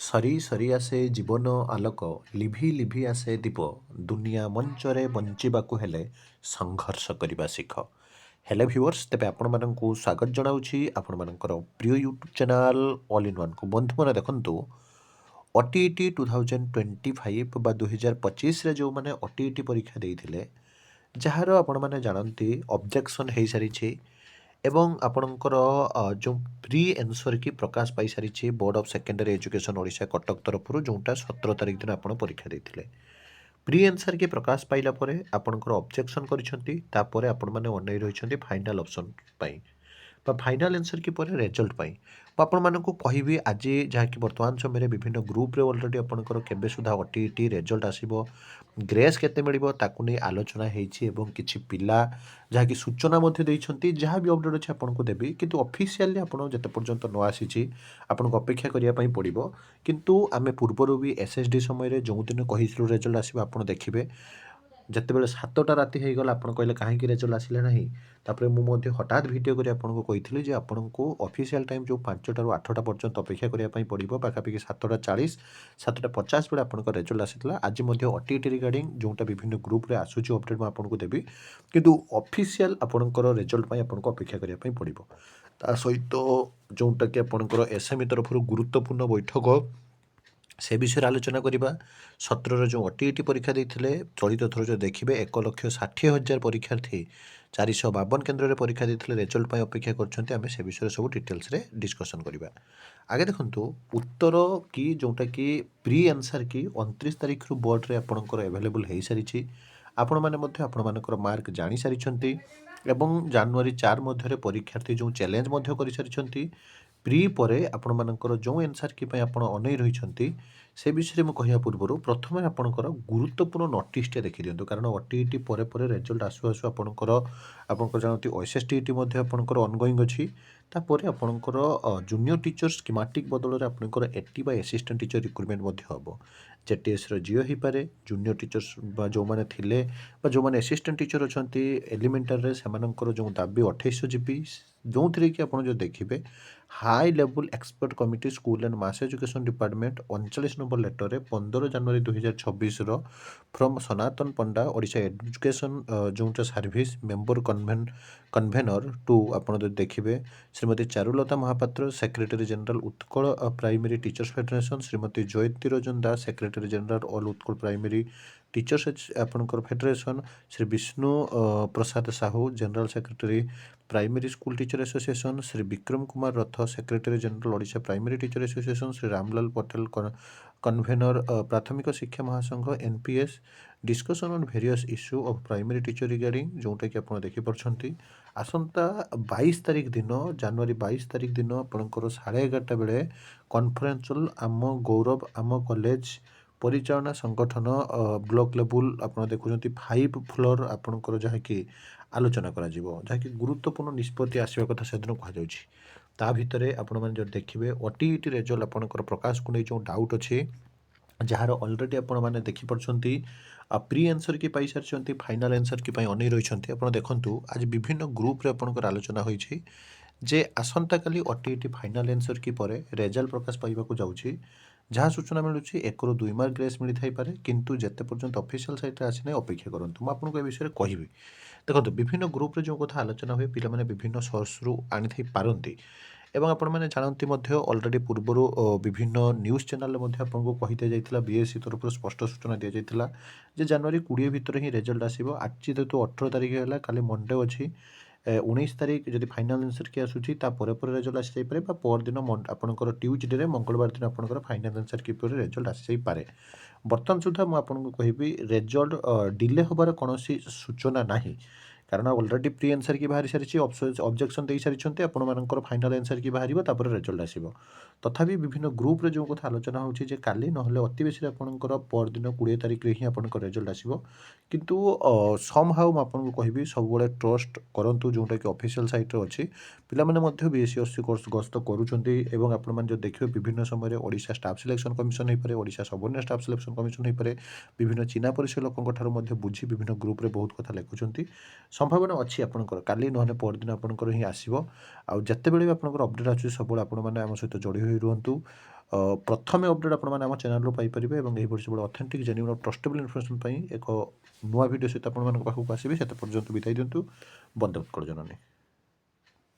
ସରି ସରି ଆସେ ଜୀବନ ଆଲୋକ ଲିଭି ଲିଭି ଆସେ ଦୀପ ଦୁନିଆ ମଞ୍ଚରେ ବଞ୍ଚିବାକୁ ହେଲେ ସଂଘର୍ଷ କରିବା ଶିଖ। ହେଲେ ଭିଉଅର୍ସ ତେବେ ଆପଣମାନଙ୍କୁ ସ୍ୱାଗତ ଜଣାଉଛି ଆପଣମାନଙ୍କର ପ୍ରିୟ ୟୁଟ୍ୟୁବ୍ ଚ୍ୟାନେଲ୍ ଅଲ୍ ଇନ୍ ୱାନ୍କୁ। ବନ୍ଧୁମାନେ ଦେଖନ୍ତୁ, OTET 2025 ବା 2025ରେ ଯେଉଁମାନେ OTET ପରୀକ୍ଷା ଦେଇଥିଲେ, ଯାହାର ଆପଣମାନେ ଜାଣନ୍ତି ଅବଜେକ୍ସନ୍ ହୋଇସାରିଛି ଏବଂ ଆପଣଙ୍କର ଯେଉଁ ପ୍ରି ଆନ୍ସର୍ କି ପ୍ରକାଶ ପାଇସାରିଛି board of secondary education Odisha Cuttack ତରଫରୁ, ଯେଉଁଟା 17 ତାରିଖ ଦିନ ଆପଣ ପରୀକ୍ଷା ଦେଇଥିଲେ। ପ୍ରି ଆନ୍ସର୍ କି ପ୍ରକାଶ ପାଇଲା ପରେ ଆପଣଙ୍କର ଅବଜେକ୍ସନ୍ କରିଛନ୍ତି, ତାପରେ ଆପଣମାନେ ଅନେଇ ରହିଛନ୍ତି ଫାଇନାଲ୍ ଅପସନ୍ ପାଇଁ ବା ଫାଇନାଲ୍ ଆନ୍ସର୍ କି ପରେ ରେଜଲ୍ଟ ପାଇଁ। ମୁଁ ଆପଣମାନଙ୍କୁ କହିବି ଆଜି, ଯାହାକି ବର୍ତ୍ତମାନ ସମୟରେ ବିଭିନ୍ନ ଗ୍ରୁପ୍ରେ ଅଲରେଡ଼ି ଆପଣଙ୍କର କେବେ ସୁଦ୍ଧା OTET ରେଜଲ୍ଟ ଆସିବ, ଗ୍ରେସ୍ କେତେ ମିଳିବ, ତାକୁ ନେଇ ଆଲୋଚନା ହେଇଛି ଏବଂ କିଛି ପିଲା ଯାହାକି ସୂଚନା ମଧ୍ୟ ଦେଇଛନ୍ତି। ଯାହା ବି ଅପଡ଼େଟ୍ ଅଛି ଆପଣଙ୍କୁ ଦେବି, କିନ୍ତୁ ଅଫିସିଆଲି ଆପଣ ଯେତେ ପର୍ଯ୍ୟନ୍ତ ନ ଆସିଛି ଆପଣଙ୍କୁ ଅପେକ୍ଷା କରିବା ପାଇଁ ପଡ଼ିବ। କିନ୍ତୁ ଆମେ ପୂର୍ବରୁ ବି SSD ସମୟରେ ଯେଉଁଦିନ କହିଥିଲୁ ରେଜଲ୍ଟ ଆସିବ, ଆପଣ ଦେଖିବେ ଯେତେବେଳେ 7ଟା ରାତି ହେଇଗଲା ଆପଣ କହିଲେ କାହିଁକି ରେଜଲ୍ଟ ଆସିଲା ନାହିଁ। ତାପରେ ମୁଁ ମଧ୍ୟ ହଠାତ୍ ଭିଡ଼ିଓ କରି ଆପଣଙ୍କୁ କହିଥିଲି ଯେ ଆପଣଙ୍କୁ ଅଫିସିଆଲ୍ ଟାଇମ୍ ଯେଉଁ 5ଟାରୁ 8ଟା ପର୍ଯ୍ୟନ୍ତ ଅପେକ୍ଷା କରିବା ପାଇଁ ପଡ଼ିବ। ପାଖାପାଖି 7ଟା 40 7ଟା 50 ବେଳେ ଆପଣଙ୍କ ରେଜଲ୍ଟ ଆସିଥିଲା। ଆଜି ମଧ୍ୟ OTET ରିଗାର୍ଡ଼ିଂ ଯେଉଁଟା ବିଭିନ୍ନ ଗ୍ରୁପ୍ରେ ଆସୁଛି ଅପଡ଼େଟ୍ ମୁଁ ଆପଣଙ୍କୁ ଦେବି, କିନ୍ତୁ ଅଫିସିଆଲ୍ ଆପଣଙ୍କର ରେଜଲ୍ଟ ପାଇଁ ଆପଣଙ୍କୁ ଅପେକ୍ଷା କରିବା ପାଇଁ ପଡ଼ିବ। ତା ସହିତ ଯେଉଁଟାକି ଆପଣଙ୍କର SME ତରଫରୁ ଗୁରୁତ୍ୱପୂର୍ଣ୍ଣ ବୈଠକ, ସେ ବିଷୟରେ ଆଲୋଚନା କରିବା। 17ର ଯେଉଁ OTET ପରୀକ୍ଷା ଦେଇଥିଲେ, ଚଳିତ ଥର ଯେଉଁ ଦେଖିବେ 1,60,000 ପରୀକ୍ଷାର୍ଥୀ 452 କେନ୍ଦ୍ରରେ ପରୀକ୍ଷା ଦେଇଥିଲେ, ରେଜଲ୍ଟ ପାଇଁ ଅପେକ୍ଷା କରିଛନ୍ତି। ଆମେ ସେ ବିଷୟରେ ସବୁ ଡିଟେଲ୍ସରେ ଡିସ୍କସନ୍ କରିବା। ଆଗେ ଦେଖନ୍ତୁ, ଉତ୍ତର କି ଯେଉଁଟାକି ପ୍ରି ଆନ୍ସର୍ କି 29 ତାରିଖରୁ ବୋର୍ଡ଼ରେ ଆପଣଙ୍କର ଆଭେଲେବୁଲ୍ ହୋଇସାରିଛି। ଆପଣମାନେ ମଧ୍ୟ ଆପଣମାନଙ୍କର ମାର୍କ ଜାଣିସାରିଛନ୍ତି ଏବଂ ଜାନୁଆରୀ 4 ମଧ୍ୟରେ ପରୀକ୍ଷାର୍ଥୀ ଯେଉଁ ଚ୍ୟାଲେଞ୍ଜ ମଧ୍ୟ କରିସାରିଛନ୍ତି। ପ୍ରି ପରେ ଆପଣମାନଙ୍କର ଯେଉଁ ଆନ୍ସର୍ କି ପାଇଁ ଆପଣ ଅନେଇ ରହିଛନ୍ତି, ସେ ବିଷୟରେ ମୁଁ କହିବା ପୂର୍ବରୁ ପ୍ରଥମେ ଆପଣଙ୍କର ଗୁରୁତ୍ୱପୂର୍ଣ୍ଣ ନୋଟିସ୍ଟେ ଦେଖିଦିଅନ୍ତୁ। କାରଣ OTET ପରେ ପରେ ରେଜଲ୍ଟ ଆସୁ ଆସୁ ଆପଣଙ୍କର ଜାଣନ୍ତି OSSTET ମଧ୍ୟ ଆପଣଙ୍କର ଅନଗୋଇଂ ଅଛି। ତାପରେ ଆପଣଙ୍କର ଜୁନିୟର ଟିଚର ସ୍କିମାଟିକ୍ ବଦଳରେ ଆପଣଙ୍କର AT ବା ଆସିଷ୍ଟାଣ୍ଟ ଟିଚର ରିକ୍ରୁଟମେଣ୍ଟ ମଧ୍ୟ ହେବ। JTSର ଜିଓ ହେଇପାରେ, ଜୁନିୟର ଟିଚର୍ସ ବା ଯେଉଁମାନେ ଥିଲେ ବା ଯେଉଁମାନେ ଆସିଷ୍ଟାଣ୍ଟ ଟିଚର ଅଛନ୍ତି ଏଲିମେଣ୍ଟାରୀରେ, ସେମାନଙ୍କର ଯେଉଁ ଦାବି 2800 GB, ଯେଉଁଥିରେ କି ଆପଣ ଯେଉଁ ଦେଖିବେ high level expert committee school and mass education department 39 number ଲେଟରରେ 15 ଜାନୁଆରୀ 2026ର ଫ୍ରମ୍ ସନାତନ ପଣ୍ଡା ଓଡ଼ିଶା ଏଜୁକେସନ୍ ଯେଉଁଟା ସର୍ଭିସ୍ ମେମ୍ବର କନଭେନର ଟୁ, ଆପଣ ଯଦି ଦେଖିବେ Shrimati Charulata Mohapatra secretary general Utkal primary teachers federation, Shrimati Jyoti Ranjan Das secretary general all Utkal primary teachers ଆପଣଙ୍କର federation, Shri Bishnu Prasad Sahu general secretary primary school teacher association, Shri Bikram Kumar Rath secretary general Odisha primary teacher association, Shri Ramlal Patel convener ପ୍ରାଥମିକ ଶିକ୍ଷା ମହାସଂଘ NPS। Discussion on various issue of primary teacher regarding, ଯେଉଁଟାକି ଆପଣ ଦେଖିପାରୁଛନ୍ତି। ଆସନ୍ତା 22 ତାରିଖ ଦିନ, ଜାନୁଆରୀ 22 ତାରିଖ ଦିନ ଆପଣଙ୍କର 11:30 ବେଳେ କନଫରେନ୍ସିଆଲ ଆମ ଗୌରବ ଆମ କଲେଜ ପରିଚାଳନା ସଂଗଠନ ବ୍ଲକ ଲେବୁଲ, ଆପଣ ଦେଖୁଛନ୍ତି 5 ଫ୍ଲୋର ଆପଣଙ୍କର ଯାହାକି ଆଲୋଚନା କରାଯିବ, ଯାହାକି ଗୁରୁତ୍ୱପୂର୍ଣ୍ଣ ନିଷ୍ପତ୍ତି ଆସିବା କଥା ସେଦିନ କୁହାଯାଉଛି। ତା ଭିତରେ ଆପଣମାନେ ଯଦି ଦେଖିବେ OTET ରେଜଲ୍ଟ ଆପଣଙ୍କର ପ୍ରକାଶକୁ ନେଇ ଯେଉଁ ଡାଉଟ୍ ଅଛି, ଯାହାର ଅଲରେଡ଼ି ଆପଣମାନେ ଦେଖିପାରୁଛନ୍ତି ପ୍ରି ଆନ୍ସର୍ କି ପାଇସାରିଛନ୍ତି, ଫାଇନାଲ୍ ଆନ୍ସର୍ କି ପାଇଁ ଅନେଇ ରହିଛନ୍ତି। ଆପଣ ଦେଖନ୍ତୁ, ଆଜି ବିଭିନ୍ନ ଗ୍ରୁପ୍ରେ ଆପଣଙ୍କର ଆଲୋଚନା ହୋଇଛି ଯେ ଆସନ୍ତାକାଲି OTET ଫାଇନାଲ୍ ଆନ୍ସର୍ କି ପରେ ରେଜଲ୍ଟ ପ୍ରକାଶ ପାଇବାକୁ ଯାଉଛି। ଯାହା ସୂଚନା ମିଳୁଛି 1ରୁ 2 ମାର୍କ ଗ୍ରେସ୍ ମିଳିଥାଇପାରେ, କିନ୍ତୁ ଯେତେ ପର୍ଯ୍ୟନ୍ତ ଅଫିସିଆଲ୍ ସାଇଟ୍ରେ ଆସିନାହିଁ ଅପେକ୍ଷା କରନ୍ତୁ। ମୁଁ ଆପଣଙ୍କୁ ଏ ବିଷୟରେ କହିବି। ଦେଖନ୍ତୁ, ବିଭିନ୍ନ ଗ୍ରୁପ୍ରେ ଯେଉଁ କଥା ଆଲୋଚନା ହୁଏ, ପିଲାମାନେ ବିଭିନ୍ନ ସୋର୍ସରୁ ଆଣିଥାଇ ପାରନ୍ତି ଏବଂ ଆପଣମାନେ ଜାଣନ୍ତି ମଧ୍ୟ ଅଲରେଡ଼ି ପୂର୍ବରୁ ବିଭିନ୍ନ ନ୍ୟୁଜ୍ ଚ୍ୟାନେଲରେ ମଧ୍ୟ ଆପଣଙ୍କୁ କହି ଦିଆଯାଇଥିଲା, BSE ତରଫରୁ ସ୍ପଷ୍ଟ ସୂଚନା ଦିଆଯାଇଥିଲା ଯେ ଜାନୁଆରୀ 20 ଭିତରେ ହିଁ ରେଜଲ୍ଟ ଆସିବ। ଆଜି ଯେହେତୁ 18 ତାରିଖ ହେଲା, କାଲି ମଣ୍ଡେ ଅଛି, 19 ତାରିଖ ଯଦି ଫାଇନାଲ୍ ଆନ୍ସର୍ କି ଆସୁଛି, ତା ପରେ ପରେ ରେଜଲ୍ଟ ଆସିଯାଇପାରେ ବା ପରଦିନ ଆପଣଙ୍କର ଟ୍ୟୁଜଡେରେ ମଙ୍ଗଳବାର ଦିନ ଆପଣଙ୍କର ଫାଇନାଲ୍ ଆନ୍ସର୍ କି ପରେ ରେଜଲ୍ଟ ଆସିଯାଇପାରେ। ବର୍ତ୍ତମାନ ସୁଦ୍ଧା ମୁଁ ଆପଣଙ୍କୁ କହିବି ରେଜଲ୍ଟ ଡିଲେ ହେବାର କୌଣସି ସୂଚନା ନାହିଁ, କାରଣ ଅଲରେଡ଼ି ପ୍ରି ଆନ୍ସର୍ କି ବାହାରି ସାରିଛି, ଅବଜେକ୍ସନ୍ ଦେଇସାରିଛନ୍ତି। ଆପଣମାନଙ୍କର ଫାଇନାଲ୍ ଆନ୍ସର୍ କି ବାହାରିବ, ତାପରେ ରେଜଲ୍ଟ ଆସିବ। ତଥାପି ବିଭିନ୍ନ ଗ୍ରୁପ୍ରେ ଯେଉଁ କଥା ଆଲୋଚନା ହେଉଛି ଯେ କାଲି ନହେଲେ ଅତି ବେଶୀରେ ଆପଣଙ୍କର ପରଦିନ 20 ତାରିଖରେ ହିଁ ଆପଣଙ୍କ ରେଜଲ୍ଟ ଆସିବ। କିନ୍ତୁ ସମହାଉ ମୁଁ ଆପଣଙ୍କୁ କହିବି ସବୁବେଳେ ଟ୍ରଷ୍ଟ କରନ୍ତୁ ଯେଉଁଟାକି ଅଫିସିଆଲ୍ ସାଇଟ୍ରେ ଅଛି। ପିଲାମାନେ ମଧ୍ୟ BSE କୋର୍ସ ଗସ୍ତ କରୁଛନ୍ତି ଏବଂ ଆପଣମାନେ ଯଦି ଦେଖିବେ ବିଭିନ୍ନ ସମୟରେ ଓଡ଼ିଶା ଷ୍ଟାଫ୍ ସିଲେକ୍ସନ୍ କମିଶନ୍ ହୋଇପାରେ, ଓଡ଼ିଶା ସବର୍ଣ୍ଣ ଷ୍ଟାଫ୍ ସିଲେକ୍ସନ୍ କମିଶନ୍ ହୋଇପାରେ, ବିଭିନ୍ନ ଚିହ୍ନା ପରିଚୟ ଲୋକଙ୍କ ଠାରୁ ମଧ୍ୟ ବୁଝି ବିଭିନ୍ନ ଗ୍ରୁପ୍ରେ ବହୁତ କଥା ଲେଖୁଛନ୍ତି। ସମ୍ଭାବନା ଅଛି ଆପଣଙ୍କର କାଲି ନହେଲେ ପରଦିନ ଆପଣଙ୍କର ହିଁ ଆସିବ। ଆଉ ଯେତେବେଳେ ବି ଆପଣଙ୍କର ଅପଡ଼େଟ୍ ଆସୁଛି, ସବୁବେଳେ ଆପଣମାନେ ଆମ ସହିତ ଯୋଡ଼ି ହୋଇ ରୁହନ୍ତୁ। ପ୍ରଥମେ ଅପଡ଼େଟ୍ ଆପଣମାନେ ଆମ ଚ୍ୟାନେଲରୁ ପାଇପାରିବେ ଏବଂ ଏହିଭଳି ସବୁବେଳେ ଅଥେଣ୍ଟିକ୍ ଜେନ୍ୟୁନ୍ ଟ୍ରଷ୍ଟେବଲ୍ ଇନଫର୍ମେସନ୍ ପାଇଁ ଏକ ନୂଆ ଭିଡ଼ିଓ ସହିତ ଆପଣମାନଙ୍କ ପାଖକୁ ଆସିବି। ସେତେ ପର୍ଯ୍ୟନ୍ତ ବିଦାୟ ଦିଅନ୍ତୁ। ବନ୍ଦେ ଉତ୍କଳ ଜନନୀ।